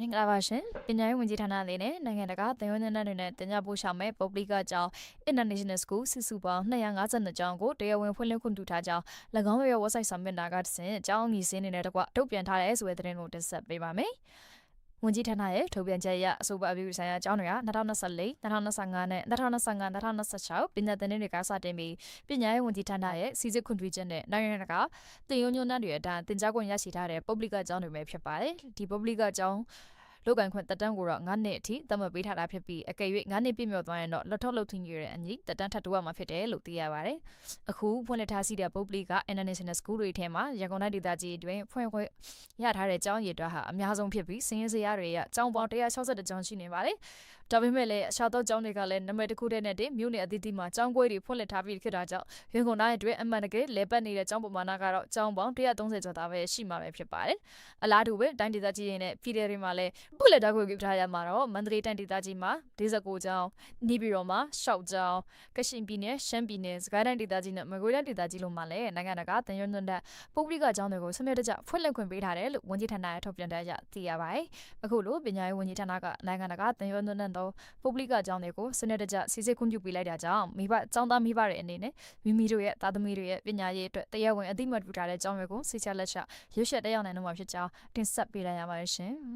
င်္ဂလာပါရှင်ပညာရေးဝန်ကြီးဌာနအနေနဲ့နိုင်ငံတကာသင်ရိုးညွှန်းတမ်းတွေနဲ့တင် जा ပို့ဆောင်မဲ့ပုဂ္ဂလိကကျောင်း International School စုစုပေါင်း252ကျောင်းကိုတရားဝင်ဖွင့်လှစ်ခွင့်ပြုထားကြောင်း၎င်းတို့ရဲ့ website ဆောင်မျက်နှာကတဆင့်ကျောင်းအမည်စင်းနေနဲ့တကွထုတ်ပြန်ထားတဲ့ဆိုတဲ့သတင်းကိုတင်ဆက်ပေးပါမယ်ဝန်ကြီးဌာနရဲ့ထုတ်ပြန်ချက်အရအဆိုပါအပြုဆိုင်ရာကျောင်းတွေက2024 2025နဲ့2025 2026ပညာသင်နှစ်တွေကစတင်ပြီးပညာရေးဝန်ကြီးဌာနရဲ့စီစစ်ခွင့်ပြုချက်နဲ့နိုင်ငံတကာသင်ရိုးညွှန်းတမ်းတွေအတိုင်းသင်ကြားခွင့်ရရှိထားတဲ့ပုဂ္ဂလိကကျောင်းတွေပဲဖြစ်ပါတယ်ဒီပုဂ္ဂလိကကျောင်းလောက်ကန်ခွင့်တက်တန်းကိုတော့9နှစ်အထိသတ်မှတ်ပေးထားတာဖြစ်ပြီးအကယ်၍9နှစ်ပြည့်မြောက်သွားရင်တော့လက်ထောက်လုပ်ထင်ရတဲ့အညီတက်တန်းထပ်တိုးရမှာဖြစ်တယ်လို့သိရပါတယ်။အခုဖွင့်လှစ်ထားရှိတဲ့ပုဂ္ဂလိက International School တွေထဲမှာရန်ကုန်တိုင်းဒေသကြီးအတွင်းဖွင့်ခွင့်ရထားတဲ့ကျောင်းရည်တွက်ဟာအများဆုံးဖြစ်ပြီးစည်ရင်းစရာတွေရကျောင်းပေါင်း162ကျောင်းရှိနေပါတယ်။ဒါပေမဲ့လည်းအရှာတော့ကျောင်းတွေကလည်းနံပါတ်တစ်ခုတည်းနဲ့တည်းမြို့နယ်အသီးသီးမှာကျောင်းကွဲတွေဖွင့်လှစ်ထားပြီးဖြစ်တာကြောင့်ရန်ကုန်တိုင်းအတွင်းအမှန်တကယ်လဲပတ်နေတဲ့ကျောင်းပမာဏကတော့ကျောင်းပေါင်း130ကျော်သားပဲရှိမှာပဲဖြစ်ပါတယ်။အလားတူပဲတိုင်းဒေသကြီးနဲ့ပြည်နယ်တွေမှာလည်းဖွင့်လှစ်ထားခွင့်ပြုထားရမှာတော့မန္တလေးတိုင်းဒေသကြီးမှာ49ကျောင်းနေပြည်တော်မှာ6ကျောင်းကချင်ပြည်နယ်ရှမ်းပြည်နယ်စကိုင်းတိုင်းဒေသကြီးနဲ့မကွေးတိုင်းဒေသကြီးလိုမှာလည်းနိုင်ငံတကာသင်ရိုးညွှန်းတမ်းပုဂ္ဂလိကကျောင်းတွေကိုစနစ်တကျဖွင့်လှစ်ခွင့်ပေးထားတယ်လို့ဝန်ကြီးဌာနရဲ့ထုတ်ပြန်တဲ့အရသိရပါတယ်။အခုလိုပညာရေးဝန်ကြီးဌာနကနိုင်ငံတကာသင်ရိုးညွှန်းတမ်းသောပုဂ္ဂလိကကျောင်းတွေကိုစနစ်တကျစီစစ်ခွင့်ပြုပေးလိုက်တာကြောင့်မိဘကျောင်းသားမိဘတွေအနေနဲ့မိမိတို့ရဲ့သားသမီးတွေရဲ့ပညာရေးအတွက်တရားဝင်အသိအမှတ်ပြုထားတဲ့ကျောင်းတွေကိုစိတ်ချလက်ချရွေးချယ်တက်ရောက်နိုင်တော့မှာဖြစ်ကြောင်းတင်ဆက်ပေးလိုက်ရပါတယ်ရှင်။